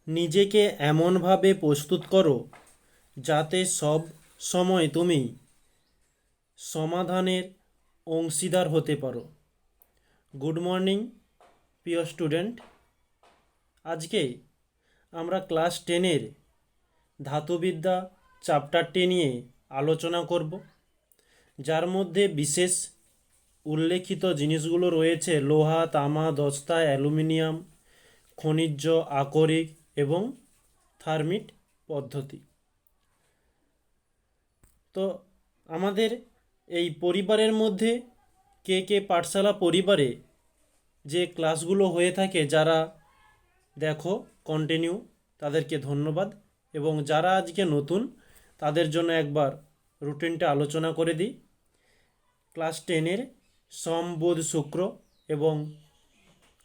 নিজেকে এমনভাবে প্রস্তুত করো যাতে সব সময় তুমি সমাধানের অংশীদার হতে পারো। গুড মর্নিং প্রিয় স্টুডেন্ট। আজকে আমরা ক্লাস 10-এর ধাতুবিদ্যা চ্যাপ্টারটি নিয়ে আলোচনা করব, যার মধ্যে বিশেষ উল্লেখিত জিনিসগুলো রয়েছে লোহা, তামা, দস্তা, অ্যালুমিনিয়াম, খনিজ, আকরিক এবং থার্মিট পদ্ধতি। তো আমাদের এই পরিবারের মধ্যে কে কে পাঠশালা পরিবারে যে ক্লাসগুলো হয়ে থাকে, যারা দেখো কন্টিনিউ, তাদেরকে ধন্যবাদ। এবং যারা আজকে নতুন, তাদের জন্য একবার রুটিনটা আলোচনা করে দিই। ক্লাস 10-এর সোম, বুধ, শুক্র এবং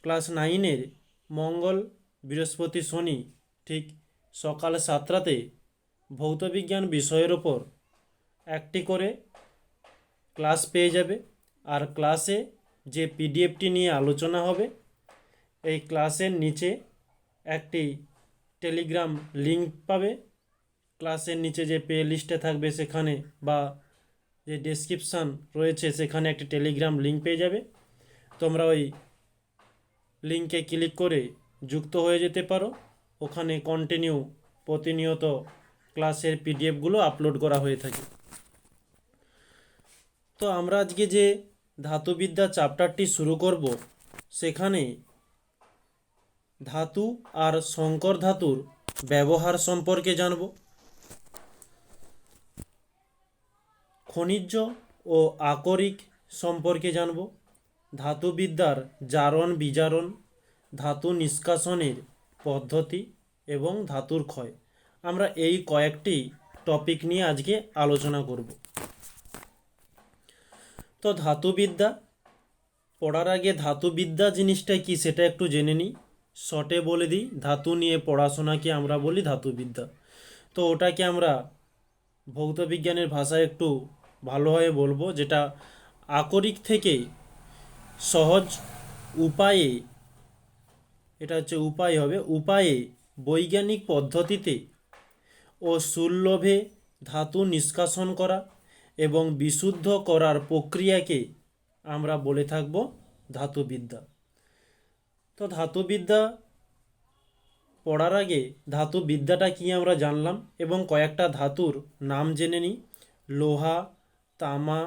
ক্লাস 9-এর মঙ্গল, বৃহস্পতি, শনি ঠিক সকাল 7টাতে ভৌতবিজ্ঞান বিষয়ের ওপর একটি করে ক্লাস পেয়ে যাবে। আর ক্লাসে যে পিডিএফটি নিয়ে আলোচনা হবে, এই ক্লাসের নিচে একটি টেলিগ্রাম লিঙ্ক পাবে। ক্লাসের নিচে যে প্লে লিস্টে থাকবে সেখানে, বা যে ডেসক্রিপশান রয়েছে সেখানে একটি টেলিগ্রাম লিঙ্ক পেয়ে যাবে। তোমরা ওই লিঙ্কে ক্লিক করে যুক্ত হয়ে যেতে পারো। ওখানে কন্টিনিউ প্রতিনিয়ত ক্লাসের পিডিএফগুলো আপলোড করা হয়ে থাকে। তো আমরা আজকে যে ধাতুবিদ্যা চ্যাপ্টারটি শুরু করব, সেখানে ধাতু আর সংকর ধাতুর ব্যবহার সম্পর্কে জানব, খনিজ ও আকরিক সম্পর্কে জানব, ধাতুবিদ্যার জারণ বিজারণ, ধাতু নিষ্কাশনের পদ্ধতি এবং ধাতুর ক্ষয়। আমরা এই কয়েকটি টপিক নিয়ে আজকে আলোচনা করব। তো ধাতুবিদ্যা পড়ার আগে ধাতুবিদ্যা জিনিসটা কি সেটা একটু জেনে নিই। শর্টে বলে দিই, ধাতু নিয়ে পড়াশোনাকে আমরা বলি ধাতুবিদ্যা। তো ওটাকে আমরা ভৌতবিজ্ঞানের ভাষায় একটু ভালোভাবে বলবো, যেটা আকরিক থেকে সহজ উপায়ে, এটা হচ্ছে উপায় হবে, উপায়ে বৈজ্ঞানিক পদ্ধতিতে ও সুলভে ধাতু নিষ্কাশন করা এবং বিশুদ্ধ করার প্রক্রিয়াকে আমরা বলে থাকব ধাতুবিদ্যা। তো ধাতুবিদ্যা পড়ার আগে ধাতুবিদ্যাটা কি আমরা জানলাম এবং কয়েকটা ধাতুর নাম জেনে নিই। লোহা, তামা,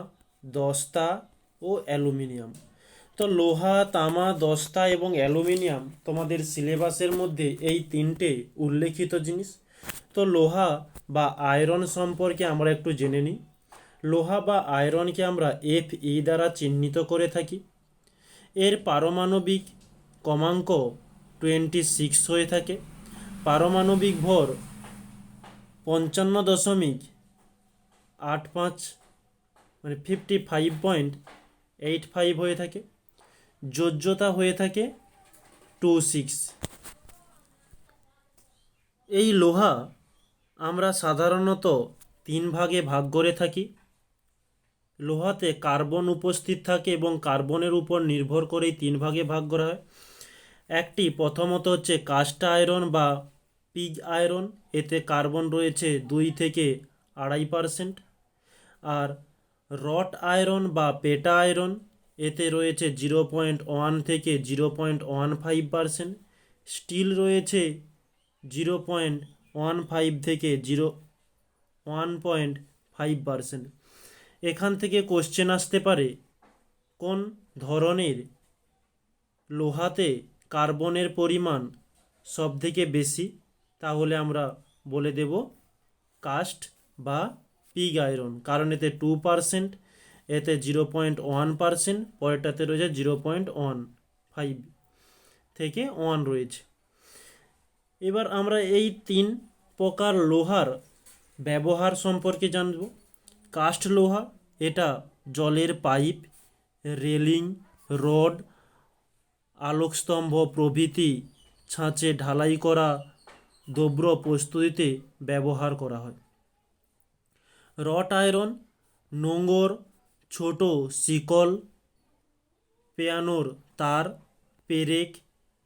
দস্তা ও অ্যালুমিনিয়াম। তো লোহা, তামা, দস্তা এবং অ্যালুমিনিয়াম তোমাদের সিলেবাসের মধ্যে এই তিনটে উল্লেখিত জিনিস। তো লোহা বা আয়রন সম্পর্কে আমরা একটু জেনে নিই। লোহা বা আয়রনকে আমরা Fe দ্বারা চিহ্নিত করে থাকি। এর পারমাণবিক ক্রমাঙ্ক 26 হয়ে থাকে। পারমাণবিক ভর 55.85, মানে 55.85 হয়ে থাকে। যোজ্যতা হয়ে থাকে 26। এই লোহা আমরা সাধারণত 3 ভাগে ভাগ করে থাকি। লোহাতে কার্বন উপস্থিত থাকে এবং কার্বনের উপর নির্ভর করেই 3 ভাগে ভাগ করা হয়। একটি প্রথমত হচ্ছে কাস্ট আয়রন বা পিগ আয়রন, এতে কার্বন রয়েছে 2 থেকে 2.5%। আর রট আয়রন বা পেটা আয়রন, এতে রয়েছে 0.1 থেকে 0.15%। স্টিল রয়েছে 0.15 থেকে 1.5%। এখান থেকে কোশ্চেন আসতে পারে কোন ধরনের লোহাতে কার্বনের পরিমাণ সব থেকে বেশি, তাহলে আমরা বলে দেব কাস্ট বা পিগ আয়রন, কারণ এতে 2%, এতে 0.1%, পরেরটাতে রয়েছে 0.15 থেকে 1 রয়েছে। এবার আমরা এই 3 প্রকার লোহার ব্যবহার সম্পর্কে জানব। কাস্ট লোহা, এটা জলের পাইপ, রেলিং, রড, আলোকস্তম্ভ প্রভৃতি ছাঁচে ঢালাই করা দ্রব্য প্রস্তুতিতে ব্যবহার করা হয়। রট আয়রন নোঙর, ছোট শিকল, পেয়ানোর তার, পেরেক,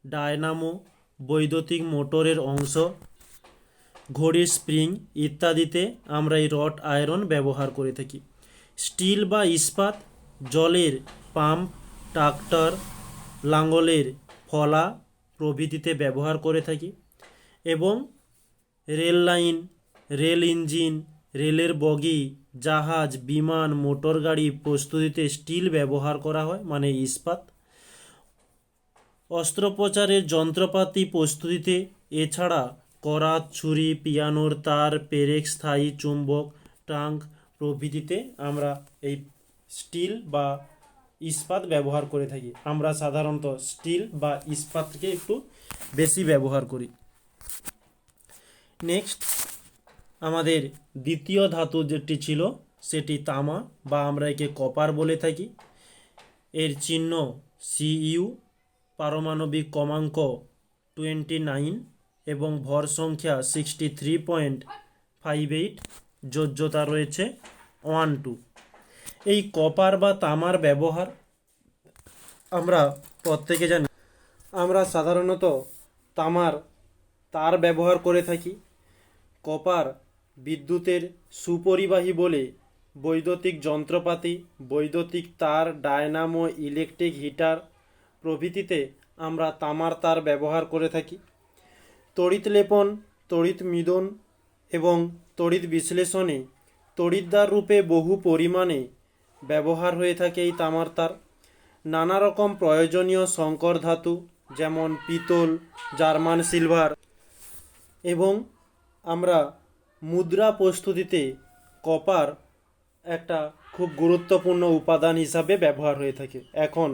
ডায়নামো, বৈদ্যুতিক মোটরের অংশ, ঘড়ির স্প্রিং ইত্যাদিতে আমরা এই রড আয়রন ব্যবহার করে থাকি। স্টিল বা ইস্পাত জলের পাম্প, ট্রাক্টর, লাঙ্গলের ফলা প্রভৃতিতে ব্যবহার করে থাকি। এবং রেল লাইন, রেল ইঞ্জিন, রেলের বগি, জাহাজ, বিমান, মোটর গাড়ি প্রস্তুতিতে স্টিল ব্যবহার করা হয়, মানে ইস্পাত। অস্ত্রোপচারের যন্ত্রপাতি প্রস্তুতিতে এছাড়া করাত, ছুরি, পিয়ানোর তার, পেরেক, স্থায়ী চুম্বক, ট্রাঙ্ক প্রভৃতিতে আমরা এই স্টিল বা ইস্পাত ব্যবহার করে থাকি। আমরা সাধারণত স্টিল বা ইস্পাতকে একটু বেশি ব্যবহার করি। নেক্সট, আমাদের দ্বিতীয় ধাতু যেটি ছিল সেটি তামা, বা আমরা একে কপার বলে থাকি। এর চিহ্ন Cu, পারমাণবিক ক্রমাঙ্ক 29 এবং ভর সংখ্যা 63.58, যোজ্যতা রয়েছে 12। এই কপার বা তামার ব্যবহার আমরা প্রত্যেকে জানি। আমরা সাধারণত তামার তার ব্যবহার করে থাকি। কপার বিদ্যুতের সুপরিবাহী বলে বৈদ্যুতিক যন্ত্রপাতি, বৈদ্যুতিক তার, ডায়নামো, ইলেকট্রিক হিটার প্রভৃতিতে আমরা তামার তার ব্যবহার করে থাকি। তড়িৎ লেপন, তড়িৎ মিদন এবং তড়িৎ বিশ্লেষণে তড়িৎদ্বার রূপে বহু পরিমাণে ব্যবহার হয়ে থাকে এই তামার তার। নানা রকম প্রয়োজনীয় সংকর ধাতু যেমন পিতল, জার্মান সিলভার এবং আমরা মুদ্রা প্রস্তুতিতে কপার একটা খুব গুরুত্বপূর্ণ উপাদান হিসাবে ব্যবহার হয়ে থাকে। এখন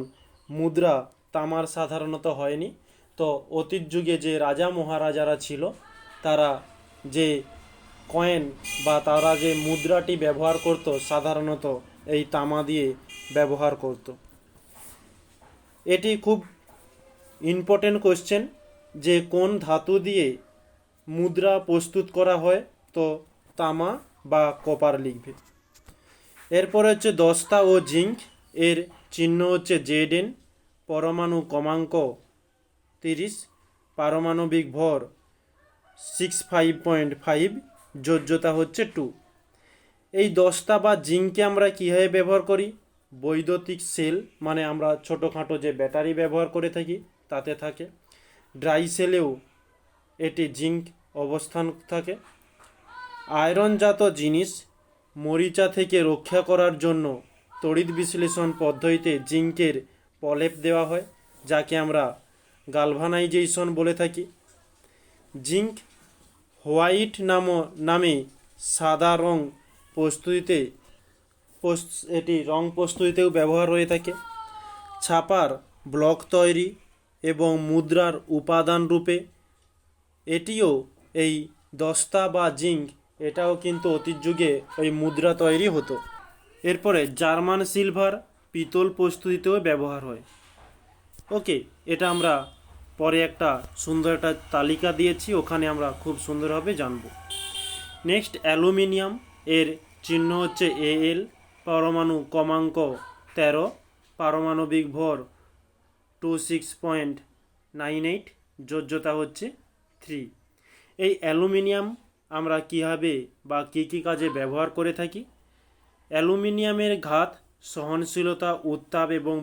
মুদ্রা তামার সাধারণত হয়নি, তো অতীত যুগে যে রাজা মহারাজারা ছিল তারা যে কয়েন বা তারা যে মুদ্রাটি ব্যবহার করত সাধারণত এই তামা দিয়ে ব্যবহার করত। এটি খুব ইম্পর্টেন্ট কোশ্চেন যে কোন ধাতু দিয়ে মুদ্রা প্রস্তুত করা হয়, তো তামা বা কপার লিখবে। এরপরে হচ্ছে দস্তা ও জিঙ্ক, এর চিহ্ন হচ্ছে Zn, পরমাণু ক্রমাঙ্ক 30, পারমাণবিক ভর 65.5, যোজ্যতা হচ্ছে 2। এই দস্তা বা জিঙ্ককে আমরা কীভাবে ব্যবহার করি? বৈদ্যুতিক সেল, মানে আমরা ছোটোখাটো যে ব্যাটারি ব্যবহার করে থাকি তাতে থাকে। ড্রাই সেলেও এটি জিঙ্ক অবস্থান থাকে। আয়রনজাত জিনিস মরিচা থেকে রক্ষা করার জন্য তড়িৎ বিশ্লেষণ পদ্ধতিতে জিঙ্কের প্রলেপ দেওয়া হয়, যাকে আমরা গালভানাইজেশন বলে থাকি। জিঙ্ক হোয়াইট নামে সাদা রং প্রস্তুতিতে এটি রং প্রস্তুতিতেও ব্যবহার হয়ে থাকে। ছাপার ব্লক তৈরি এবং মুদ্রার উপাদান রূপে এটিও এই দস্তা বা জিঙ্ক, এটাও কিন্তু অতীত যুগে ওই মুদ্রা তৈরি হতো। এরপরে জার্মান সিলভার পিতল প্রস্তুতিতেও ব্যবহার হয়। ওকে, এটা আমরা পরে একটা সুন্দর একটা তালিকা দিয়েছি, ওখানে আমরা খুব সুন্দরভাবে জানব। নেক্সট, অ্যালুমিনিয়াম, এর চিহ্ন হচ্ছে Al, পরমাণু ক্রমাঙ্ক 13, পারমাণবিক ভর 26.98, যোজ্যতা হচ্ছে 3। এই অ্যালুমিনিয়াম আমরা কীভাবে বা কী কী কাজে ব্যবহার করে থাকি? অ্যালুমিনিয়ামের ঘাত, সহনশীলতা, উত্তাপ এবং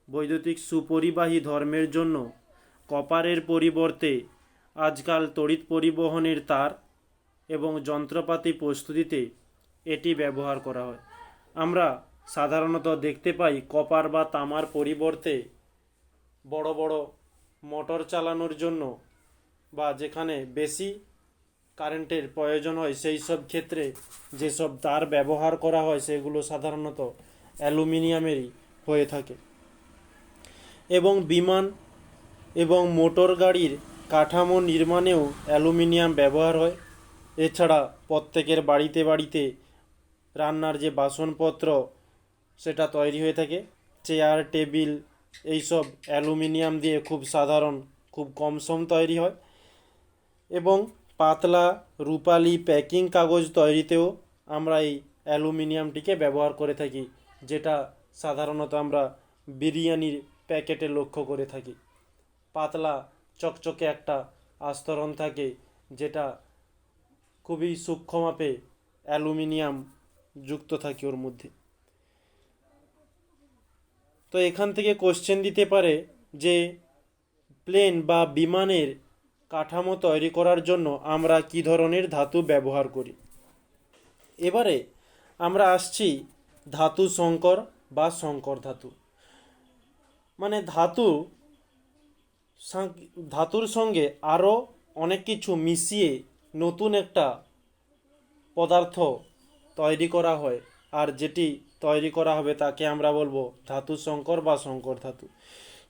বৈদ্যুতিক সুপরিবাহী ধর্মের জন্য কপারের পরিবর্তে আজকাল তড়িৎ পরিবহনের তার এবং যন্ত্রপাতি প্রস্তুতিতে এটি ব্যবহার করা হয়। আমরা সাধারণত দেখতে পাই কপার বা তামার পরিবর্তে বড় বড় মোটর চালানোর জন্য বা যেখানে বেশি কারেন্টের প্রয়োজন হয় সেই সব ক্ষেত্রে যেসব তার ব্যবহার করা হয় সেগুলো সাধারণত অ্যালুমিনিয়ামেরই হয়ে থাকে। এবং বিমান এবং মোটর গাড়ির কাঠামো নির্মাণেও অ্যালুমিনিয়াম ব্যবহার হয়। এছাড়া প্রত্যেকের বাড়িতে বাড়িতে রান্নার যে বাসনপত্র সেটা তৈরি হয়ে থাকে, চেয়ার, টেবিল, এইসব অ্যালুমিনিয়াম দিয়ে খুব সাধারণ, খুব কম সম তৈরি হয়। এবং পাতলা রূপালি প্যাকিং কাগজ তৈরিতেও আমরা এই অ্যালুমিনিয়ামটিকে ব্যবহার করে থাকি, যেটা সাধারণত আমরা বিরিয়ানির প্যাকেটে লক্ষ্য করে থাকি। পাতলা চকচকে একটা আস্তরণ থাকে, যেটা খুবই সূক্ষ্ম মাপে অ্যালুমিনিয়াম যুক্ত থাকে ওর মধ্যে। তো এখান থেকে কোশ্চেন দিতে পারে যে প্লেন বা বিমানের কাঠামো তৈরি করার জন্য আমরা কি ধরনের ধাতু ব্যবহার করি। এবারে আমরা আসছি ধাতু সংকর বা সংকর ধাতু। মানে ধাতুর সঙ্গে আরও অনেক কিছু মিশিয়ে নতুন একটা পদার্থ তৈরি করা হয়, আর যেটি তৈরি করা হবে তাকে আমরা বলবো ধাতু সংকর বা সংকর ধাতু।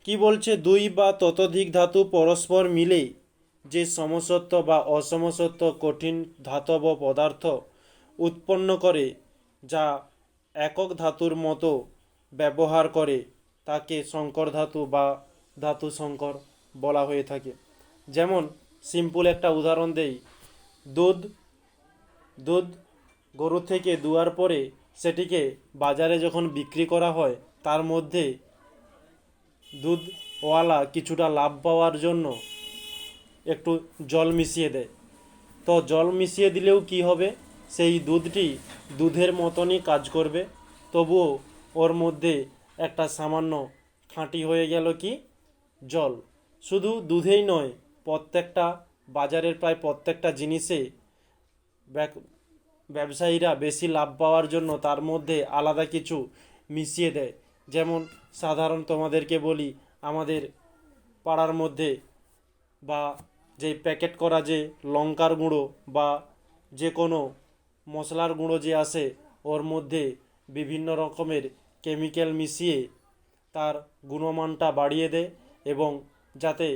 কি বলছে, দুই বা ততোধিক ধাতু পরস্পর মিলে যে সমসত্ব বা অসমসত্ব কঠিন ধাতব পদার্থ উৎপন্ন করে, যা একক ধাতুর মতো ব্যবহার করে, তাকে সংকর ধাতু বা ধাতু সংকর বলা হয়ে থাকে। যেমন সিম্পল একটা উদাহরণ দেই, দুধ দুধ গরু থেকে দুয়ার পরে সেটিকে বাজারে যখন বিক্রি করা হয়, তার মধ্যে দুধওয়ালা কিছুটা লাভ পাওয়ার জন্য একটু জল মিশিয়ে দেয়। তো জল মিশিয়ে দিলেও কি হবে, সেই দুধটি দুধের মতনই কাজ করবে, তবুও ওর মধ্যে একটা সামান্য খাঁটি হয়ে গেল কি জল। শুধু দুধেই নয়, প্রত্যেকটা বাজারের প্রায় প্রত্যেকটা জিনিসে ব্যবসায়ীরা বেশি লাভ পাওয়ার জন্য তার মধ্যে আলাদা কিছু মিশিয়ে দেয়। যেমন সাধারণ তোমাদেরকে বলি, আমাদের পাড়ার মধ্যে বা যে প্যাকেট করা যে লঙ্কার গুঁড়ো বা যে কোনো মশলার গুঁড়ো যে আসে, ওর মধ্যে বিভিন্ন রকমের কেমিক্যাল মিশিয়ে তার গুণমানটা বাড়িয়ে দেয়, এবং যাতে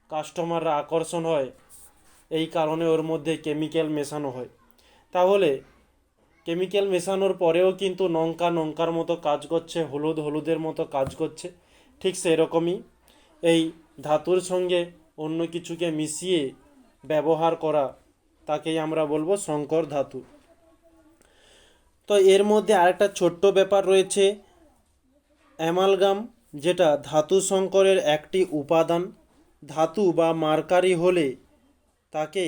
কাস্টমাররা আকর্ষণ হয়, এই কারণে ওর মধ্যে কেমিক্যাল মেশানো হয়। তাহলে কেমিক্যাল মেশানোর পরেও কিন্তু লঙ্কা লঙ্কার মতো কাজ করছে, হলুদ হলুদের মতো কাজ করছে। ঠিক সেরকমই এই ধাতুর সঙ্গে অন্য কিছুকে মিশিয়ে ব্যবহার করা, তাকেই আমরা বলবো সংকর ধাতু। তো এর মধ্যে আরেকটা ছোট্ট ব্যাপার রয়েছে, অ্যামালগাম, যেটা ধাতু সংকরের একটি উপাদান। ধাতু বা মার্কারি হলে তাকে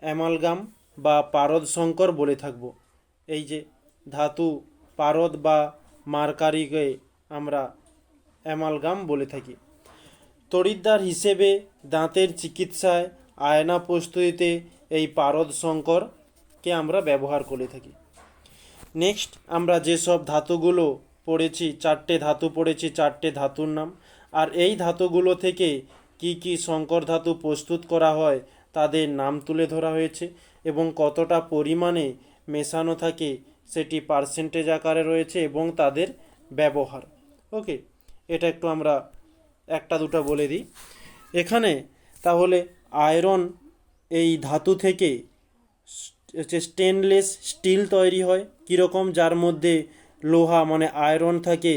অ্যামালগাম বা পারদ সংকর বলে থাকব। এই যে ধাতু পারদ বা মার্কারিকে আমরা অ্যামালগাম বলে থাকি। তড়িৎদ্বার হিসেবে দাঁতের চিকিৎসায়, আয়না প্রস্তুতিতে এই পারদ সংকরকে আমরা ব্যবহার করে থাকি। নেক্সট আমরা যেসব ধাতুগুলো পড়েছি, চারটে ধাতু পড়েছি, চারটে ধাতুর নাম। আর এই ধাতুগুলো থেকে কি কি সংকর ধাতু প্রস্তুত করা হয় তাদের নাম তুলে ধরা হয়েছে, এবং কতটা পরিমাণে মেশানো থাকে সেটি পার্সেন্টেজ আকারে রয়েছে, এবং তাদের ব্যবহার। ওকে, এটা একটু আমরা একটা দুটো বলে দিই এখানে। তাহলে আয়রন এই ধাতু থেকে হচ্ছে স্টেনলেস স্টিল তৈরি হয়। কীরকম, যার মধ্যে লোহা মানে আয়রন থাকে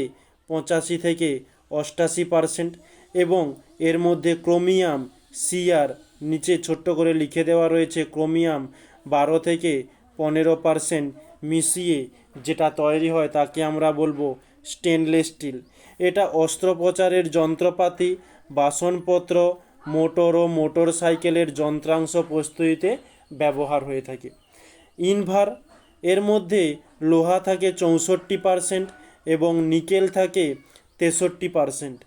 85 থেকে 88%, এবং এর মধ্যে ক্রোমিয়াম সিআর নিচে ছোট্ট করে লিখে দেওয়া রয়েছে, ক্রোমিয়াম 12 থেকে 15% মিশিয়ে যেটা তৈরি হয় তাকে আমরা বলবো স্টেনলেস স্টিল। এটা অস্ত্রোপচারের যন্ত্রপাতি, বাসনপত্র, মোটর ও মোটর সাইকেলের যন্ত্রাংশ প্রস্তুতিতে ব্যবহার হয়ে থাকে। ইনভার, এর মধ্যে লোহা থাকে 64% এবং নিকেল থাকে 36%।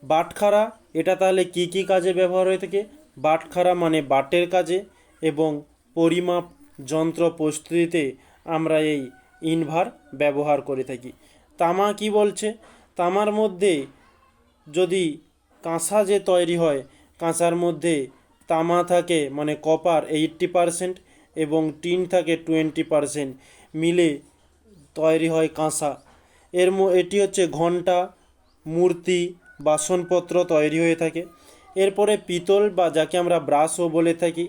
বাটখারা, এটা তাহলে কি কি কাজে ব্যবহার হয়ে থাকে? বাটখারা মানে বাটের কাজে এবং পরিমাপ যন্ত্র প্রস্তুতিতে আমরা এই ইনভার ব্যবহার করে থাকি। তামা কি বলছে? তামার মধ্যে যদি কাঁসা যে তৈরি হয়, কাঁসার মধ্যে তামা থাকে মানে কপার 80% এবং টিন থাকে 20%, মিলে তৈরি হয় কাঁসা। এটি হচ্ছে ঘণ্টা, মূর্তি, বাসনপত্র তৈরি হয়ে থাকে। এরপরে পিতল বা যাকে আমরা ব্রাশও বলে থাকি,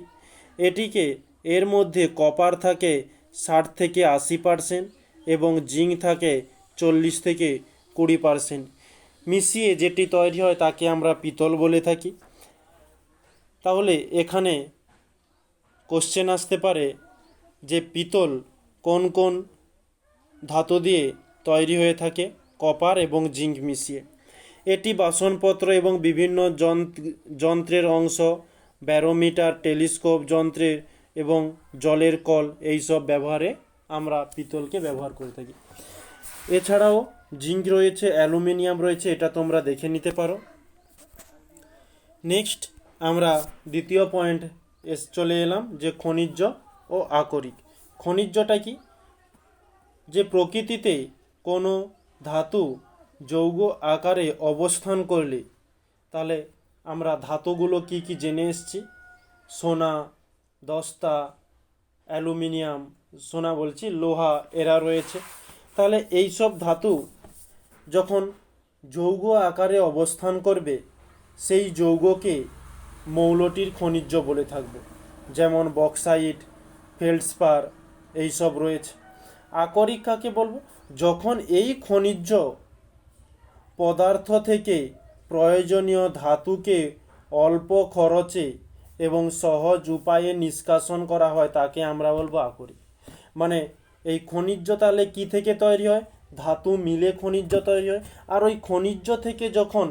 এর মধ্যে কপার থাকে 60 থেকে 80% এবং জিঙ্ক থাকে 40 থেকে 20% মিশিয়ে যেটি তৈরি হয় তাকে আমরা পিতল বলে থাকি। তাহলে এখানে কোশ্চেন আসতে পারে যে পিতল কোন কোন ধাতু দিয়ে তৈরি হয়ে থাকে? কপার এবং জিঙ্ক মিশিয়ে। এটি বাসনপত্র এবং বিভিন্ন যন্ত্রের অংশ, ব্যারোমিটার, টেলিস্কোপ যন্ত্রের এবং জলের কল, এইসব ব্যবহারে আমরা পিতলকে ব্যবহার করে থাকি। এছাড়াও জিঙ্ক রয়েছে, অ্যালুমিনিয়াম রয়েছে, এটা তোমরা দেখে নিতে পারো। নেক্সট আমরা দ্বিতীয় পয়েন্ট চলে এলাম, যে খনিজ ও আকরিক। খনিজটা কি? যে প্রকৃতিতে কোনো ধাতু যৌগ আকারে অবস্থান করলে, তাহলে আমরা ধাতুগুলো কি কি জেনে এসেছি। সোনা, দস্তা, অ্যালুমিনিয়াম, সোনা বলছি, লোহা, এরা রয়েছে। তাহলে এই সব ধাতু যখন যৌগ আকারে অবস্থান করবে, সেই যৌগকে মৌলটির খনিজ বলে থাকবো। যেমন বক্সাইট, ফেল্ডস্পার, এইসব রয়েছে। আকরিক কাকে বলবো? যখন এই খনিজ পদার্থ থেকে প্রয়োজনীয় ধাতুকে অল্প খরচে এবং সহজ উপায়ে নিষ্কাশন করা হয়, তাকে আমরা বলবো আকরিক। মানে এই খনিজ তাহলে কি থেকে তৈরি হয়? ধাতু মিলে খনিজ তৈরি হয়। আর ওই খনিজ থেকে যখন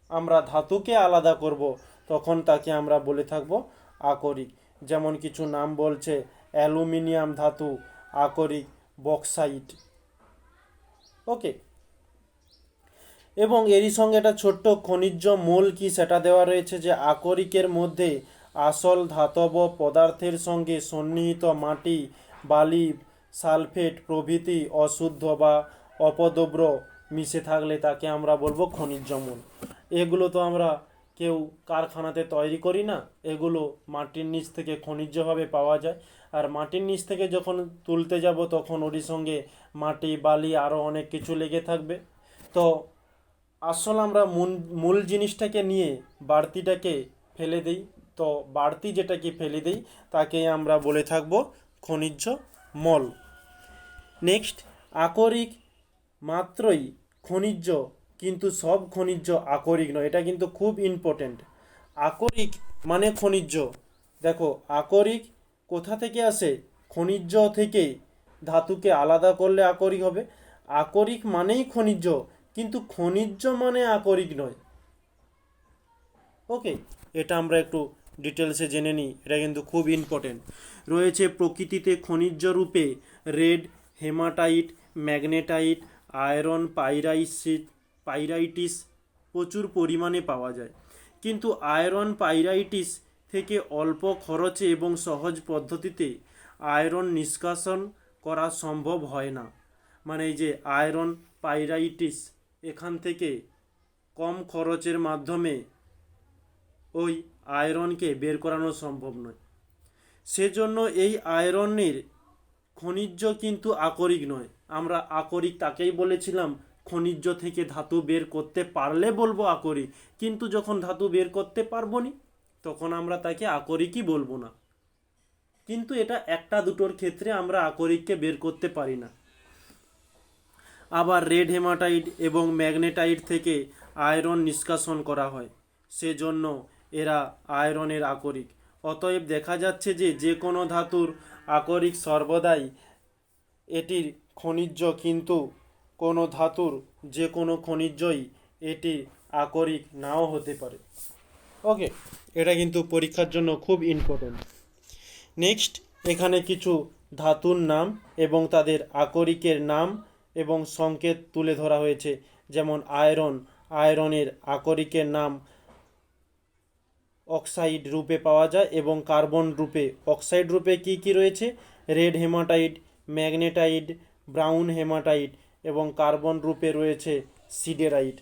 আমরা ধাতুকে আলাদা করব, তখন তাকে আমরা বলে থাকবো আকরিক। যেমন কিছু নাম বলছে, অ্যালুমিনিয়াম ধাতু আকরিক, বক্সাইট। ওকে। এবং এরই সঙ্গে একটা ছোট্ট খনিজ মূল কি সেটা দেওয়া রয়েছে, যে আকরিকের মধ্যে আসল ধাতব পদার্থের সঙ্গে সন্নিহিত মাটি, বালি, সালফেট প্রভৃতি অশুদ্ধ বা অপদ্রব্য মিশে থাকলে তাকে আমরা বলবো খনিজ মূল। এগুলো তো আমরা কেউ কারখানাতে তৈরি করি না, এগুলো মাটির নিচ থেকে খনিজভাবে পাওয়া যায়। আর মাটির নিচ থেকে যখন তুলতে যাব, তখন ওরই সঙ্গে মাটি, বালি, আরও অনেক কিছু লেগে থাকবে। তো আসল আমরা মূল জিনিসটাকে নিয়ে বাড়তিটাকে ফেলে দিই। তো বাড়তি যেটাকে ফেলে দিই, তাকে আমরা বলে থাকবো খনিজ মল। নেক্সট, আকরিক মাত্রই খনিজ, কিন্তু সব খনিজ আকরিক নয়। এটা কিন্তু খুব ইম্পর্টেন্ট। আকরিক মানে খনিজ। দেখো, আকরিক কোথা থেকে আসে? খনিজ থেকে। ধাতুকে আলাদা করলে আকরিক হবে। আকরিক মানেই খনিজ, কিন্তু খনিজ মানে আকরিক নয়। ওকে, এটা আমরা একটু ডিটেলসে জেনে নিই, এটা কিন্তু খুব ইম্পর্টেন্ট। রয়েছে প্রকৃতিতে খনিজ রূপে red hematite, magnetite, iron pyrites প্রচুর পরিমাণে পাওয়া যায়। কিন্তু আয়রন পাইরাইটিস থেকে অল্প খরচে এবং সহজ পদ্ধতিতে আয়রন নিষ্কাশন করা সম্ভব হয় না। মানে এই যে আয়রন পাইরাইটিস, এখান থেকে কম খরচের মাধ্যমে ওই আয়রনকে বের করানো সম্ভব নয়। সেজন্য এই আয়রনের খনিজ কিন্তু আকরিক নয়। আমরা আকরিক তাকেই বলেছিলাম, খনিজ থেকে ধাতু বের করতে পারলে বলবো আকরিক, কিন্তু যখন ধাতু বের করতে পারবো নি, তখন আমরা তাকে আকরিকই বলবো না। কিন্তু এটা একটা দুটোর ক্ষেত্রে আমরা আকরিককে বের করতে পারি না। আবার রেড হেমাটাইট এবং ম্যাগনেটাইট থেকে আয়রন নিষ্কাশন করা হয়, সেজন্য এরা আয়রনের আকরিক। অতএব দেখা যাচ্ছে যে কোনো ধাতুর আকরিক সর্বদাই এটির খনিজ, কিন্তু কোনো ধাতুর যে কোনো খনিজই এটির আকরিক নাও হতে পারে। ওকে, এটা কিন্তু পরীক্ষার জন্য খুব ইম্পর্টেন্ট। নেক্সট, এখানে কিছু ধাতুর নাম এবং তাদের আকরিকের নাম এবং সংকেত তুলে ধরা হয়েছে। যেমন আয়রনের আকরিকের নাম অক্সাইড রূপে পাওয়া যায়, এবং কার্বন রূপে। অক্সাইড রূপে কি কি রয়েছে? Red hematite, magnetite, brown hematite, এবং কার্বন রূপে রয়েছে সিডেরাইট।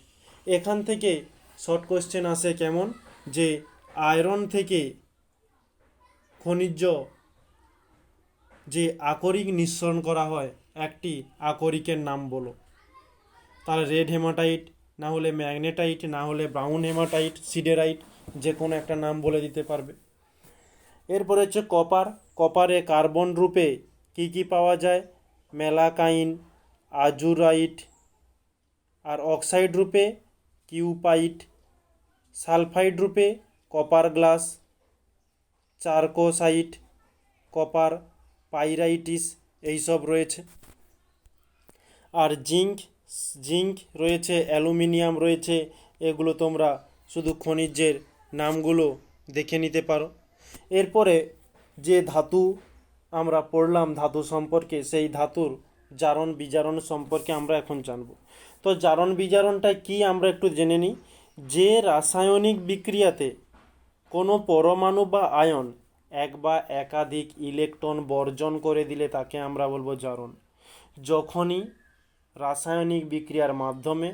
এখান থেকে শর্ট কোশ্চেন আসে কেমন, যে আয়রন থেকে খনিজ যে আকরিক নিঃসরণ করা হয়, একটি আকরিকের নাম বলো। তাহলে রেড হেমাটাইট, না হলে ম্যাগনেটাইট, না হলে ব্রাউন হেমাটাইট, সিডেরাইট, যে কোনো একটা নাম বলে দিতে পারবে। এরপরে হচ্ছে কপার। কপারে কার্বন রূপে কি কি পাওয়া যায়? ম্যালাকাইন, আজুরাইট। আর অক্সাইড রূপে কিউপাইট। সালফাইড রূপে কপার গ্লাস, চারকোসাইট, কপার পাইরাইটিস, এইসব রয়েছে। আর জিঙ্ক রয়েছে, অ্যালুমিনিয়াম রয়েছে, এগুলো তোমরা শুধু খনিজের নামগুলো দেখে নিতে পারো। এরপরে যে ধাতু আমরা পড়লাম ধাতু সম্পর্কে, সেই ধাতুর জারণ বিজারণ সম্পর্কে আমরা এখন জানব। তো জারণ বিজারণটা কি আমরা একটু জেনে নিই। যে রাসায়নিক বিক্রিয়াতে কোনো পরমাণু বা আয়ন এক বা একাধিক ইলেকট্রন বর্জন করে দিলে তাকে আমরা বলবো জারণ। যখনই রাসায়নিক বিক্রিয়ার মাধ্যমে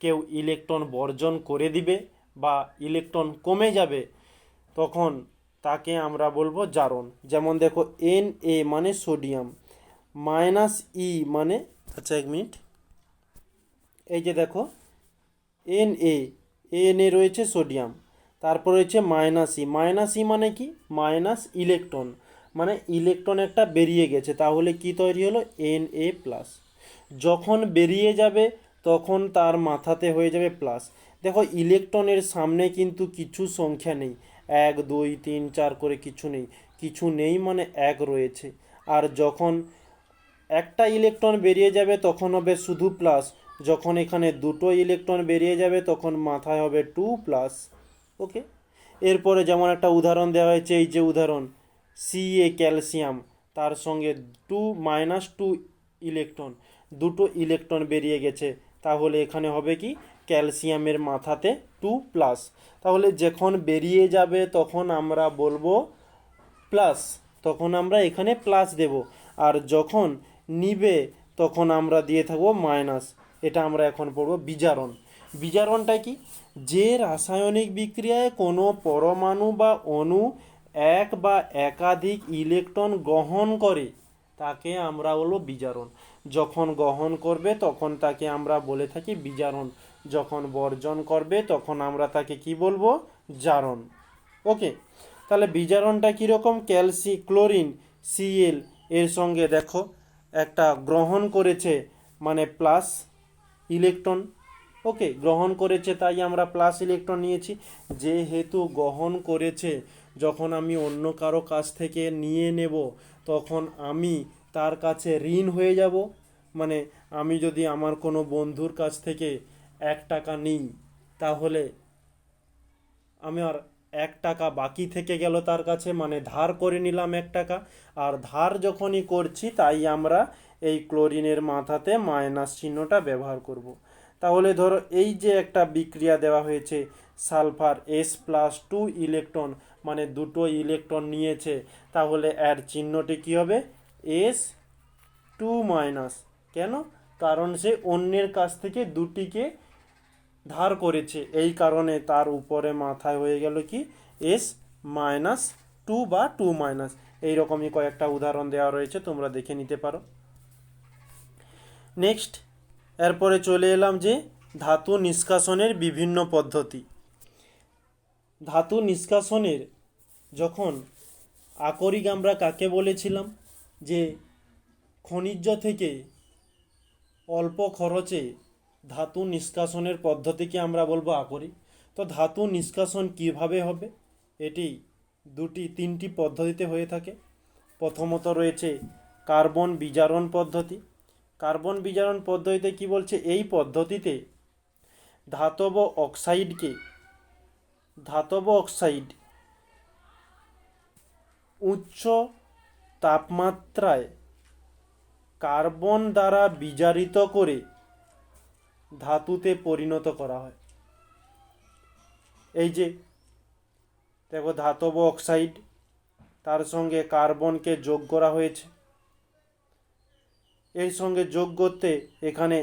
কেউ ইলেকট্রন বর্জন করে দিবে বা ইলেকট্রন কমে যাবে, তখন তাকে আমরা বলবো জারণ। যেমন দেখো Na মানে সোডিয়াম, -E মানে, আচ্ছা এক মিনিট, এই যে দেখো Na রয়েছে সোডিয়াম, তারপর রয়েছে -E মানে কি, মাইনাস ইলেকট্রন, মানে ইলেকট্রন একটা বেরিয়ে গেছে, তাহলে কি তৈরি হলো Na+। যখন বেরিয়ে যাবে তখন তার মাথাতে হয়ে যাবে প্লাস। দেখো ইলেকট্রনের সামনে কিন্তু কিছু সংখ্যা নেই, 1 2 3 4 করে কিছু নেই, কিছু নেই মানে 1 রয়েছে। আর যখন একটা ইলেকট্রন বেরিয়ে যাবে তখন হবে শুধু প্লাস, যখন এখানে দুটো ইলেকট্রন বেরিয়ে যাবে তখন মাথায় হবে 2+। ওকে, এরপরে যেমন একটা উদাহরণ দেওয়া হয়েছে, এই যে উদাহরণ Ca ক্যালসিয়াম, তার সঙ্গে -2 ইলেকট্রন, দুটো ইলেকট্রন বেরিয়ে গেছে, তাহলে এখানে হবে কি, ক্যালসিয়ামের মাথাতে 2+। তাহলে যখন বেরিয়ে যাবে তখন আমরা বলবো প্লাস, তখন আমরা এখানে প্লাস দেব, আর যখন নিবে তখন আমরা দিয়ে থাকবো মাইনাস। এটা আমরা এখন পড়বো বিজারণ। বিজারণটা কি, যে রাসায়নিক বিক্রিয়ায় কোনো পরমাণু বা অণু এক বা একাধিক ইলেকট্রন গ্রহণ করে তাকে আমরা বলবো বিজারণ। যখন গ্রহণ করবে তখন তাকে আমরা বলে থাকি বিজারণ, যখন বর্জন করবে তখন আমরা তাকে কি বলবো, জারণ। ওকে, তাহলে বিজারণটা কীরকম, ক্লোরিন Cl এর সঙ্গে দেখো একটা গ্রহণ করেছে মানে প্লাস ইলেকট্রন। ওকে, গ্রহণ করেছে তাই আমরা প্লাস ইলেকট্রন নিয়েছি। যেহেতু গ্রহণ করেছে, যখন আমি অন্য কারো কাছ থেকে নিয়ে নেব তখন আমি তার কাছে ঋণ হয়ে যাব। মানে আমি যদি আমার কোনো বন্ধুর কাছ থেকে 1 টাকা নিই, তাহলে আমার 1 টাকা বাকি থেকে গেল তার কাছে, মানে ধার করে নিলাম 1 টাকা। আর ধার যখনই করছি তাই আমরা এই ক্লোরিনের মাথাতে মাইনাস চিহ্নটা ব্যবহার করব। তাহলে ধরো এই যে একটা বিক্রিয়া দেওয়া হয়েছে, সালফার S+2 ইলেকট্রন, মানে দুটো ইলেকট্রন নিয়েছে, তাহলে এর চিহ্নটি কি হবে, S2-। কেন, কারণ সে অন্যের কাছ থেকে দুটিকে ধার করেছে, এই কারণে তার উপরে মাথায় হয়ে গেল কি, S-2 বা 2-। এইরকমই কয়েকটা উদাহরণ দেওয়া রয়েছে, তোমরা দেখে নিতে পারো। নেক্সট, এরপরে চলে এলাম যে ধাতু নিষ্কাশনের বিভিন্ন পদ্ধতি। ধাতু নিষ্কাশনের যখন আকরিক আমরা কাকে বলেছিলাম, যে খনিজ থেকে অল্প খরচে ধাতু নিষ্কাশনের পদ্ধতিকে আমরা বলবো আকরিক। তো ধাতু নিষ্কাশন কিভাবে হবে, এটি তিনটি পদ্ধতিতে হয়ে থাকে। প্রথমত রয়েছে কার্বন বিজারণ পদ্ধতি। কার্বন বিজারণ পদ্ধতিতে কি বলছে, এই পদ্ধতিতে ধাতব অক্সাইড উচ্চ তাপমাত্রায় কার্বন দ্বারা বিজারিত করে ধাতুতে পরিণত করা হয়। এই যে দেখো ধাতব অক্সাইড, তার সঙ্গে কার্বনকে যোগ করা হয়েছে, এর সঙ্গে যোগ করতে এখানে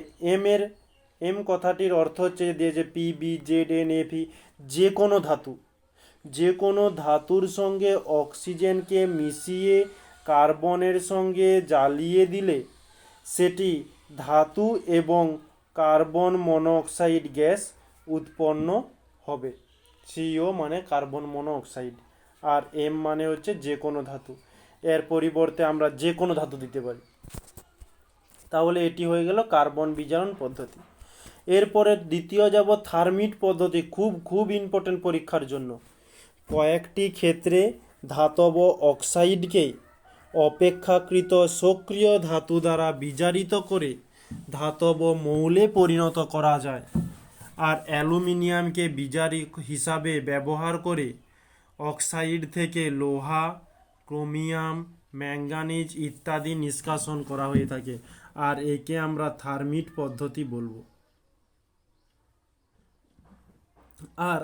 এম কথাটির অর্থ হচ্ছে দিয়েছে PbZnFe, যে কোনো ধাতুর সঙ্গে অক্সিজেনকে মিশিয়ে কার্বনের সঙ্গে জ্বালিয়ে দিলে সেটি ধাতু এবং কার্বন মনোক্সাইড গ্যাস উৎপন্ন হবে। CO মানে কার্বন মনোক্সাইড, আর M মানে হচ্ছে যে কোনো ধাতু। এর পরিবর্তে আমরা যে কোনো ধাতু দিতে পারি। তাহলে এটি হয়ে গেল কার্বন বিজারণ পদ্ধতি। এরপরে দ্বিতীয় যাব থার্মিট পদ্ধতি, খুব ইম্পর্টেন্ট পরীক্ষার জন্য। কয়েকটি ক্ষেত্রে ধাতব অক্সাইডকে অপেক্ষাকৃত সক্রিয় ধাতু দ্বারা বিজারিত করে ধাতব মৌলে পরিণত করা যায়। আর অ্যালুমিনিয়ামকে বিজারী হিসাবে ব্যবহার করে অক্সাইড থেকে লোহা, ক্রোমিয়াম, ম্যাঙ্গানিজ ইত্যাদি নিষ্কাশন করা হয়ে থাকে, আর একে আমরা থার্মিট পদ্ধতি বলবো। আর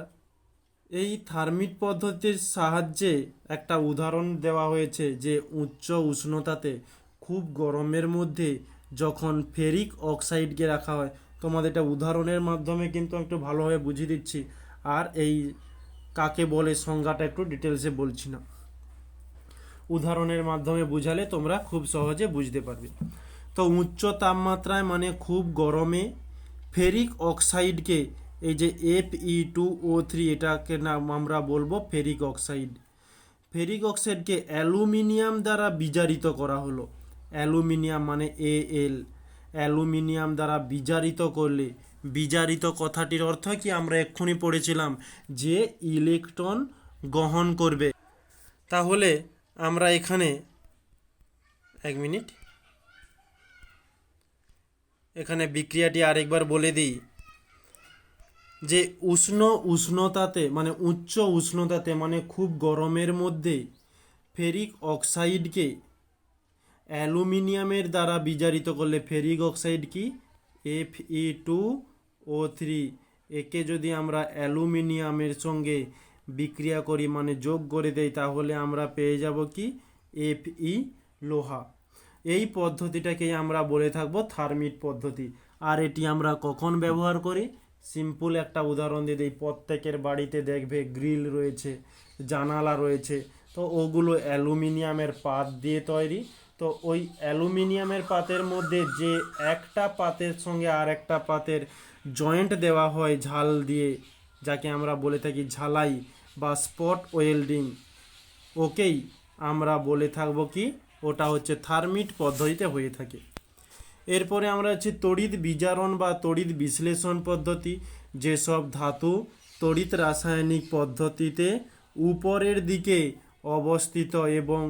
এই থার্মিট পদ্ধতির সাহায্যে একটা উদাহরণ দেওয়া হয়েছে যে উচ্চ উষ্ণতাতে খুব গরমের মধ্যে যখন ফেরিক অক্সাইডকে রাখা হয়, তোমাদের এটা উদাহরণের মাধ্যমে কিন্তু একটু ভালোভাবে বুঝিয়ে দিচ্ছি, আর এই কাকে বলে সংজ্ঞাটা একটু ডিটেলসে বলছি না, উদাহরণের মাধ্যমে বুঝালে তোমরা খুব সহজে বুঝতে পারবে। তো উচ্চ তাপমাত্রায় মানে খুব গরমে ফেরিক অক্সাইডকে, এই যে Fe2O3, এটাকে নাম আমরা বলবো ফেরিক অক্সাইড। ফেরিক অক্সাইডকে অ্যালুমিনিয়াম দ্বারা বিজারিত করা হলো। অ্যালুমিনিয়াম মানে Al, অ্যালুমিনিয়াম দ্বারা বিজারিত করলে, বিজারিত কথাটির অর্থ কি আমরা এক্ষুনি পড়েছিলাম যে ইলেকট্রন গ্রহণ করবে। তাহলে আমরা এখানে এক মিনিট, এখানে বিক্রিয়াটি আরেকবার বলে দিই যে উষ্ণতাতে মানে উচ্চ উষ্ণতাতে মানে খুব গরমের মধ্যে ফেরিক অক্সাইডকে অ্যালুমিনিয়ামের দ্বারা বিজারিত করলে, ফেরিক অক্সাইড কি Fe2O3, একে যদি আমরা অ্যালুমিনিয়ামের সঙ্গে বিক্রিয়া করি মানে যোগ করে দেই, তাহলে আমরা পেয়ে যাব কি Fe, লোহা। এই পদ্ধতিটাকেই আমরা বলে থাকবো থার্মিট পদ্ধতি। আর এটি আমরা কখন ব্যবহার করি? সিম্পল একটা উদাহরণ দিয়ে দিই, প্রত্যেকের বাড়িতে দেখবে গ্রিল রয়েছে, জানালা রয়েছে, তো ওগুলো অ্যালুমিনিয়ামের পাত দিয়ে তৈরি। তো ওই অ্যালুমিনিয়ামের পাতের মধ্যে যে একটা পাতের সঙ্গে আর একটা পাতের জয়েন্ট দেওয়া হয় ঝাল দিয়ে, যাকে আমরা বলে থাকি ঝালাই বা স্পট ওয়েল্ডিং, ওকেই আমরা বলে থাকবো কি ওটা হচ্ছে থার্মিট পদ্ধতিতে হয়ে থাকে। এরপরে আমরা হচ্ছে তড়িৎ বিজারণ বা তড়িৎ বিশ্লেষণ পদ্ধতি। যেসব ধাতু তড়িৎ রাসায়নিক পদ্ধতিতে উপরের দিকে অবস্থিত এবং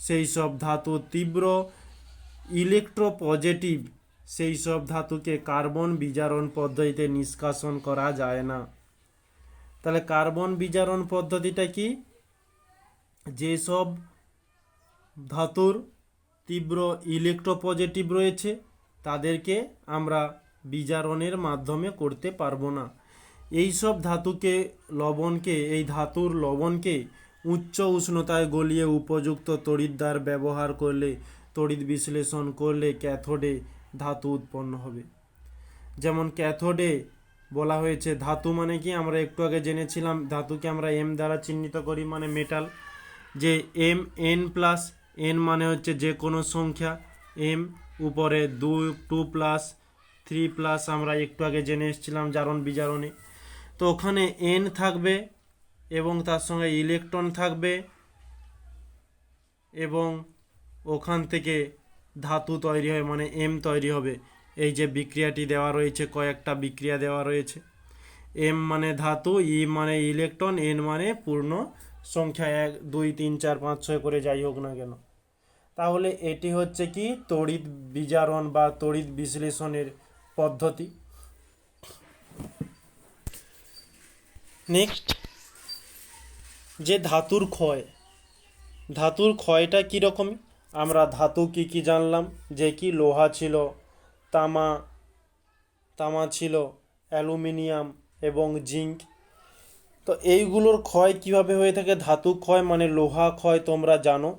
সেই সব ধাতু তীব্র ইলেকট্রোপজেটিভ, সেই সব ধাতুকে কার্বন বিজারণ পদ্ধতিতে নিষ্কাশন করা যায় না। তাহলে কার্বন বিজারণ পদ্ধতিটা কি? যেসব ধাতুর তীব্র ইলেকট্রোপজেটিভ রয়েছে তাদেরকে আমরা বিজারণের মাধ্যমে করতে পারবো না। এই সব ধাতুকে, লবণকে, এই ধাতুর লবণকে উচ্চ উষ্ণতায় গলিয়ে উপযুক্ত তড়িৎদ্বার ব্যবহার করলে, তড়িৎ বিশ্লেষণ করলে ক্যাথোডে ধাতু উৎপন্ন হবে। যেমন ক্যাথোডে বলা হয়েছে, ধাতু মানে কি আমরা একটু আগে জেনেছিলাম, ধাতুকে আমরা এম দ্বারা চিহ্নিত করি মানে মেটাল, যে Mn+, n মানে হচ্ছে যে কোনো সংখ্যা, m উপরে 2+, 3+, আমরা একটু আগে জেনে এসেছিলাম জারণ বিজারণে। তো ওখানে n থাকবে এবং তার সঙ্গে ইলেকট্রন থাকবে এবং ওখান থেকে ধাতু তৈরি হয় মানে m তৈরি হবে। এই যে বিক্রিয়াটি দেওয়া রয়েছে, কয়েকটা বিক্রিয়া দেওয়া রয়েছে, m মানে ধাতু, e মানে ইলেকট্রন, n মানে পূর্ণ সংখ্যা 1 2 3 4 5 6 করে যাই হোক না কেন। তাহলে এটি হচ্ছে কি তড়িৎ বিজারণ বা তড়িৎ বিশ্লেষণের পদ্ধতি। নেক্সট, যে ধাতুর ক্ষয়, ধাতুর ক্ষয়টা কীরকম? আমরা ধাতু কি কি জানলাম, যে কি লোহা ছিল, তামা ছিল, অ্যালুমিনিয়াম এবং জিঙ্ক। তো এইগুলোর ক্ষয় কিভাবে হয়ে থাকে? ধাতু ক্ষয় মানে লোহা ক্ষয় তোমরা জানো,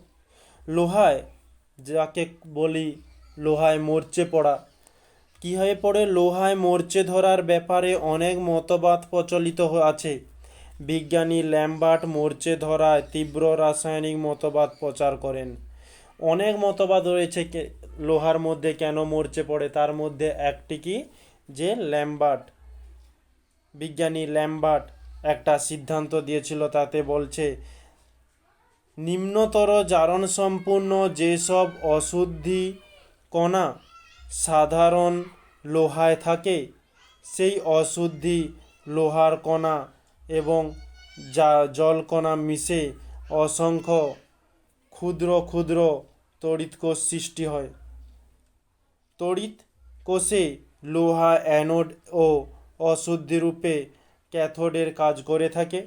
লোহায় যাকে বলি লোহায় মরচে পড়া। কী হয়ে পড়ে? লোহায় মরচে ধরার ব্যাপারে অনেক মতবাদ প্রচলিত আছে। বিজ্ঞানী ল্যাম্বার্ট মরচে ধরায় তীব্র রাসায়নিক মতবাদ প্রচার করেন। অনেক মতবাদ রয়েছে লোহার মধ্যে কেন মরচে পড়ে, তার মধ্যে একটি কি, যে বিজ্ঞানী ল্যাম্বার্ট একটা সিদ্ধান্ত দিয়েছিল, তাতে বলছে নিম্নতর জারণ সম্পূর্ণ যেসব অশুদ্ধি কণা সাধারণ লোহায় থাকে, সেই অশুদ্ধি লোহার কণা এবং জলকণা মিশে অসংখ্য ক্ষুদ্র ক্ষুদ্র তড়িৎ কোষ সৃষ্টি হয়। তড়িৎ কোষে লোহা অ্যানোড ও অশুদ্ধি রূপে ক্যাথোডের কাজ করে থাকে।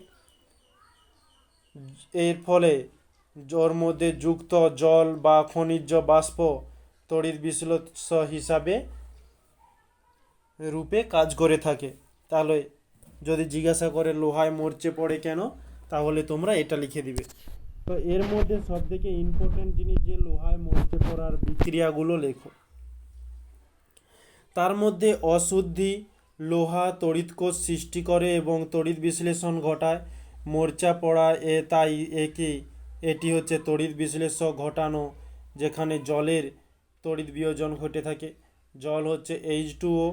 এর ফলে ওর মধ্যে যুক্ত জল বা খনিজ বাষ্প তড়িৎ বিশ্লেষ্য হিসাবে রূপে কাজ করে থাকে। তাহলে যদি জিজ্ঞাসা করে লোহায় মরচে পড়ে কেন, তাহলে তোমরা এটা লিখে দিবে। তো এর মধ্যে সবথেকে ইম্পর্টেন্ট জিনিস যে লোহায় মরচে পড়ার বিক্রিয়াগুলো লেখো। তার মধ্যে অশুদ্ধি লোহা তড়িৎকোষ সৃষ্টি করে এবং তড়িৎ বিশ্লেষণ ঘটায়। মোর্চা পড়া তাই এটি হচ্ছে তড়িৎ বিশ্লেষণ ঘটানো, যেখানে জলের তড়িৎ বিয়োজন ঘটে থাকে। জল হচ্ছে H2O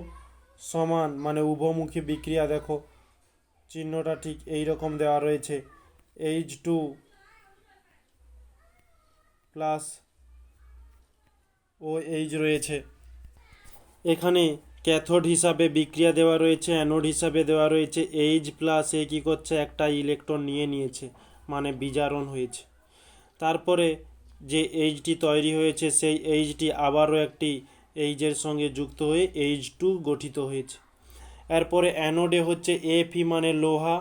সমান, মানে উভমুখী বিক্রিয়া, দেখো চিহ্নটা ঠিক এই রকম দেওয়া রয়েছে, H2 প্লাস OH রয়েছে। এখানে ক্যাথোড হিসাবে বিক্রিয়া দেওয়া রয়েছে, অ্যানোড হিসাবে দেওয়া রয়েছে H প্লাস। এ কী করছে, একটা ইলেকট্রন নিয়েছে, মানে বিজারণ হয়েছে। তারপরে যে এইচটি তৈরি হয়েছে সেই এইচটি আবারও একটি এইচের সঙ্গে যুক্ত হয়ে H2 গঠিত হয়েছে। এরপরে অ্যানোডে হচ্ছে Fe মানে লোহা,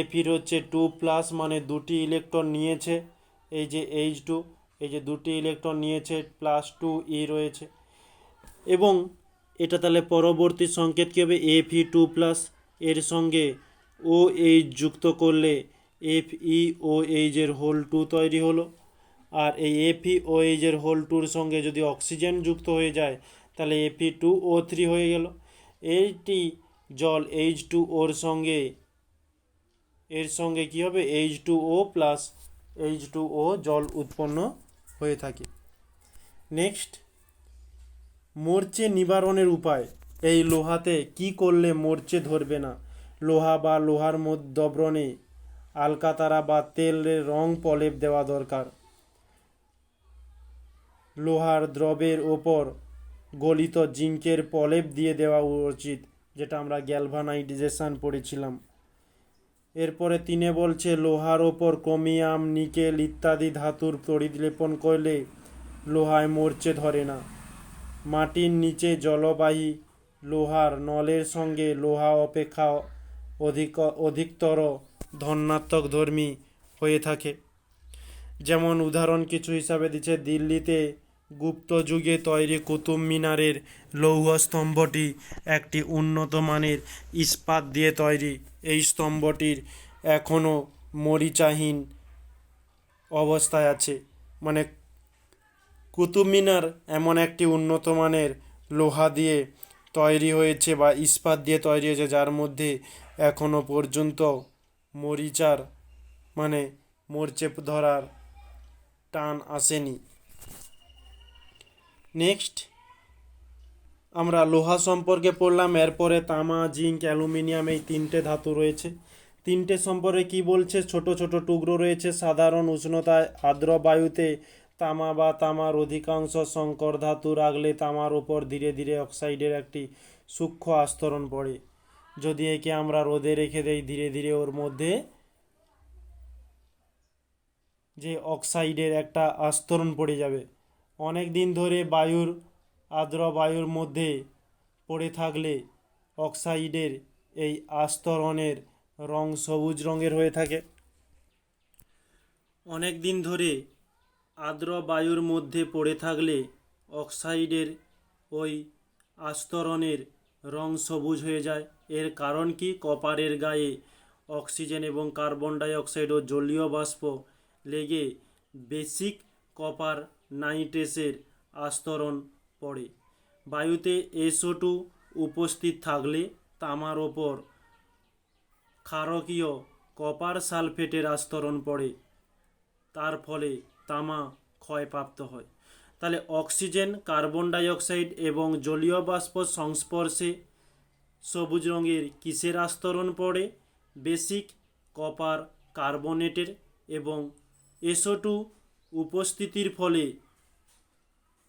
Feর হচ্ছে 2 প্লাস, মানে দুটি ইলেকট্রন নিয়েছে, এই যে H2, এই যে দুটি ইলেকট্রন নিয়েছে, প্লাস 2 রয়েছে। এবং এটা তাহলে পরবর্তী সংকেত কী হবে, Fe2 প্লাস, এর সঙ্গে OH যুক্ত করলে FeOH এর হোল 2 তৈরি হলো। আর এই FeOH এর হোল 2-র সঙ্গে যদি অক্সিজেন যুক্ত হয়ে যায় তাহলে Fe2O3 হয়ে গেল। এইটি জল H2Oর সঙ্গে, এর সঙ্গে কী হবে, H2O প্লাস H2O জল উৎপন্ন হয়ে থাকে। নেক্সট, মরচে নিবারণের উপায়। এই লোহাতে কি করলে মরচে ধরবে না? লোহা বা লোহার দ্রবণে আলকাতারা বা তেলের রং প্রলেপ দেওয়া দরকার। লোহার দ্রবের ওপর গলিত জিঙ্কের প্রলেপ দিয়ে দেওয়া উচিত, যেটা আমরা গ্যালভানাইজেশন পড়েছিলাম। এরপরে 3 বলছে লোহার ওপর ক্রোমিয়াম, নিকেল ইত্যাদি ধাতুর তড়িৎ লেপন করলে লোহায় মরচে ধরে না। মাটির নিচে জলবাহী লোহার নলের সঙ্গে লোহা অপেক্ষা অধিকতর ধনাত্মক ধর্মী হয়ে থাকে। যেমন উদাহরণ কিছু হিসাবে দিচ্ছে, দিল্লিতে গুপ্ত যুগে তৈরি কুতুব মিনারের লৌহ স্তম্ভটি একটি উন্নত মানের ইস্পাত দিয়ে তৈরি। এই স্তম্ভটির এখনও মরিচাহীন অবস্থায় আছে। মানে কুতুব মিনার এমন একটি উন্নত মানের লোহা দিয়ে তৈরি হয়েছে বা ইস্পাত দিয়ে তৈরি হয়েছে, যার মধ্যে এখনও পর্যন্ত মরিচার, মানে মরচে ধরার টান আসেনি। নেক্সট, আমরা লোহা সম্পর্কে পড়লাম। এরপরে তামা, জিঙ্ক, অ্যালুমিনিয়াম, এই 3টে ধাতু রয়েছে। 3টে সম্পর্কে কি বলছে, ছোট ছোট টুকরো রয়েছে। সাধারণ উষ্ণতায় আর্দ্র বায়ুতে তামা বা তামার অধিকাংশ সংকর ধাতু রাখলে তামার ওপর ধীরে ধীরে অক্সাইডের একটি সূক্ষ্ম আস্তরণ পড়ে। যদি একে আমরা রোদে রেখে দেই, ধীরে ধীরে ওর মধ্যে যে অক্সাইডের একটা আস্তরণ পড়ে যাবে। অনেক দিন ধরে আর্দ্র বায়ুর মধ্যে পড়ে থাকলে অক্সাইডের এই আস্তরণের রং সবুজ রঙের হয়ে থাকে। অনেক দিন ধরে আর্দ্র বায়ুর মধ্যে পড়ে থাকলে অক্সাইডের ওই আস্তরণের রং সবুজ হয়ে যায়। এর কারণ কি, কপারের গায়ে অক্সিজেন এবং কার্বন ডাই অক্সাইড ও জলীয় বাষ্প লেগে বেসিক কপার নাইট্রেসের আস্তরণ পড়ে। বায়ুতে SO2 উপস্থিত থাকলে তামার ওপর ক্ষারকীয় কপার সালফেটের আস্তরণ পড়ে, তার ফলে তামা ক্ষয়প্রাপ্ত হয়। তাহলে অক্সিজেন, কার্বন ডাই অক্সাইড এবং জলীয় বাষ্প সংস্পর্শে সবুজ রঙের কিসের আস্তরণ পড়ে? বেসিক কপার কার্বনেটের। এবং SO2 উপস্থিতির ফলে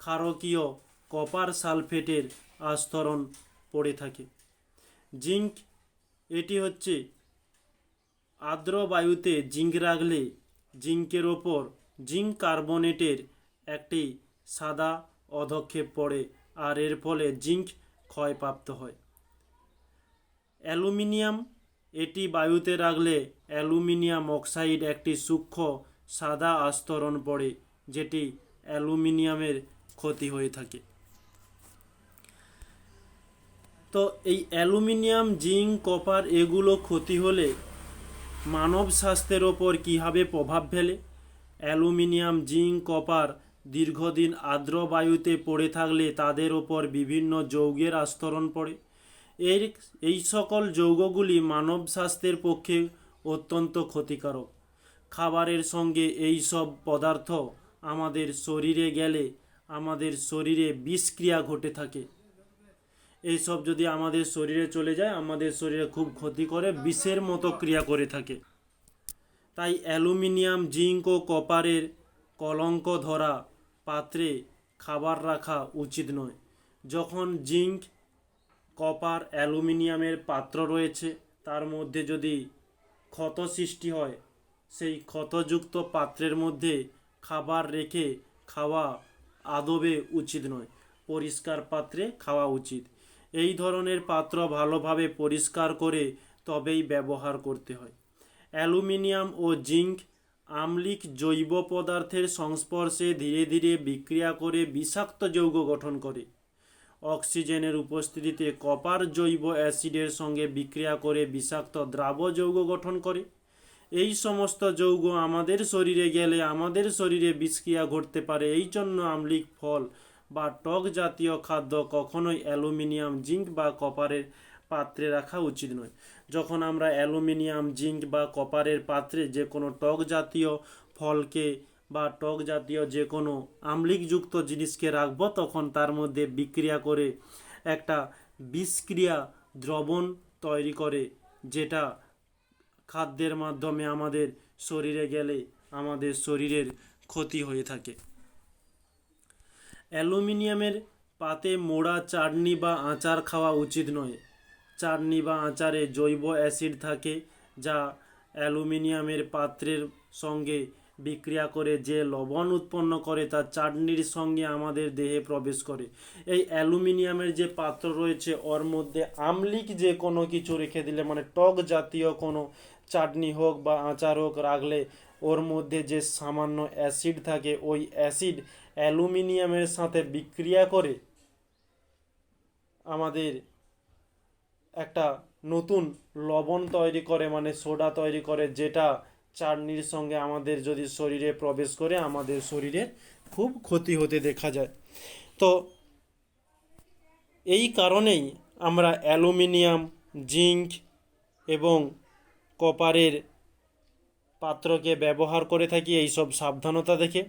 ক্ষারকীয় কপার সালফেটের আস্তরণ পড়ে থাকে। জিঙ্ক, এটি হচ্ছে আর্দ্র বায়ুতে জিঙ্ক রাখলে জিঙ্কের ওপর জিঙ্ক কার্বনেটের একটি সাদা অধক্ষেপ পড়ে, আর এর ফলে জিঙ্ক ক্ষয়প্রাপ্ত হয়। অ্যালুমিনিয়াম, এটি বায়ুতে রাখলে অ্যালুমিনিয়াম অক্সাইড একটি সূক্ষ্ম সাদা আস্তরণ পড়ে, যেটি অ্যালুমিনিয়ামের ক্ষতি হয়ে থাকে। তো এই অ্যালুমিনিয়াম, জিঙ্ক, কপার এগুলো ক্ষতি হলে মানব স্বাস্থ্যের ওপর কীভাবে প্রভাব ফেলে? অ্যালুমিনিয়াম, জিঙ্ক, কপার দীর্ঘদিন আর্দ্র বায়ুতে পড়ে থাকলে তাদের ওপর বিভিন্ন যৌগের আস্তরণ পড়ে। এই সকল যৌগগুলি মানব স্বাস্থ্যের পক্ষে অত্যন্ত ক্ষতিকারক। খাবারের সঙ্গে এই সব পদার্থ আমাদের শরীরে গেলে আমাদের শরীরে বিষক্রিয়া ঘটে থাকে। এইসব যদি আমাদের শরীরে চলে যায় আমাদের শরীরে খুব ক্ষতি করে, বিষের মতো ক্রিয়া করে থাকে। তাই অ্যালুমিনিয়াম, জিঙ্ক ও কপারের কলঙ্ক ধরা পাত্রে খাবার রাখা উচিত নয়। যখন জিঙ্ক, কপার, অ্যালুমিনিয়ামের পাত্র রয়েছে তার মধ্যে যদি ক্ষত সৃষ্টি হয়, সেই ক্ষতযুক্ত পাত্রের মধ্যে খাবার রেখে খাওয়া আদবে উচিত নয়, পরিষ্কার পাত্রে খাওয়া উচিত। এই ধরনের পাত্র ভালোভাবে পরিষ্কার করে তবেই ব্যবহার করতে হয়। অ্যালুমিনিয়াম ও জিঙ্ক আম্লিক জৈব পদার্থের সংস্পর্শে ধীরে ধীরে বিক্রিয়া করে বিষাক্ত যৌগ গঠন করে। অক্সিজেনের উপস্থিতিতে কপার জৈব অ্যাসিডের সঙ্গে বিক্রিয়া করে বিষাক্ত দ্রাব্য যৌগ গঠন করে। এই সমস্ত যৌগ আমাদের শরীরে গেলে আমাদের শরীরে বিষক্রিয়া ঘটতে পারে। এই জন্য আম্লিক ফল বা টক জাতীয় খাদ্য কখনোই অ্যালুমিনিয়াম, জিঙ্ক বা কপারের পাত্রে রাখা উচিত নয়। যখন আমরা অ্যালুমিনিয়াম, জিঙ্ক বা কপারের পাত্রে যে কোনো টক জাতীয় ফলকে বা টক জাতীয় যে কোনো আম্লিকযুক্ত জিনিসকে রাখবো তখন তার মধ্যে বিক্রিয়া করে একটা বিষক্রিয়া দ্রবণ তৈরি করে, যেটা খাদ্যের মাধ্যমে আমাদের শরীরে গেলে আমাদের শরীরের ক্ষতি হয়ে থাকে। অ্যালুমিনিয়ামের পাতে মোড়া চাটনি বা আচার খাওয়া উচিত নয়। চাটনি বা আচারে জৈব অ্যাসিড থাকে যা অ্যালুমিনিয়ামের পাত্রের সঙ্গে বিক্রিয়া করে যে লবণ উৎপন্ন করে তা চাটনির সঙ্গে আমাদের দেহে প্রবেশ করে। এই অ্যালুমিনিয়ামের যে পাত্র রয়েছে ওর মধ্যে আম্লিক যে কোনো কিছু রেখে দিলে, মানে টক জাতীয় কোনো চাটনি হোক বা আচার হোক রাখলে ওর মধ্যে যে সামান্য অ্যাসিড থাকে ওই অ্যাসিড অ্যালুমিনিয়ামের সাথে বিক্রিয়া করে আমাদের একটা নতুন লবণ তৈরি করে, মানে সোডা তৈরি করে, যেটা চাটনির সঙ্গে আমাদের যদি শরীরে প্রবেশ করে আমাদের শরীরে খুব ক্ষতি হতে দেখা যায়। তো এই কারণেই আমরা অ্যালুমিনিয়াম, জিঙ্ক এবং কপারের পাত্রকে ব্যবহার করে থাকি এই সব সাবধানতা দেখে।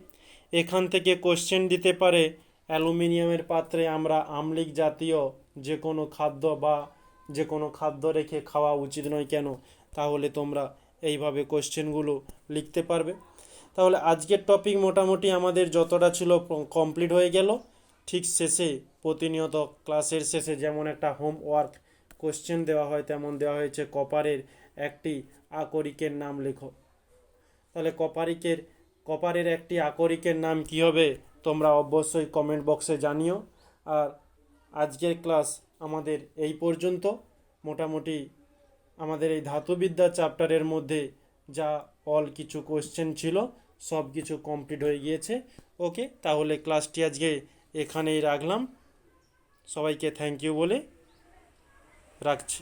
এখান থেকে কোশ্চেন দিতে পারে অ্যালুমিনিয়ামের পাত্রে আমরা আম্লিক জাতীয় যে কোনো খাদ্য বা যে কোনো খাদ্য রেখে খাওয়া উচিত নয় কেন? তাহলে তোমরা এইভাবে কোশ্চেনগুলো লিখতে পারবে। তাহলে আজকের টপিক মোটামুটি আমাদের যতটা ছিল কমপ্লিট হয়ে গেল। ঠিক শেষে প্রতিনিয়ত ক্লাসের শেষে যেমন একটা হোমওয়ার্ক কোশ্চেন দেওয়া হয় তেমন দেওয়া হয়েছে কপারের একটি আকরিকের নাম লেখো। তাহলে কপারের একটি আকরিকের নাম কি হবে তোমরা অবশ্যই কমেন্ট বক্সে জানিও। আর আজকের ক্লাস আমাদের এই পর্যন্ত। মোটামুটি আমাদের এই ধাতুবিদ্যা চ্যাপ্টারের মধ্যে যা কিছু কোশ্চেন ছিল সব কিছু কমপ্লিট হয়ে গিয়েছে। ওকে, তাহলে ক্লাসটি আজকে এখানেই রাখলাম। সবাইকে থ্যাংক ইউ বলে রাখছি।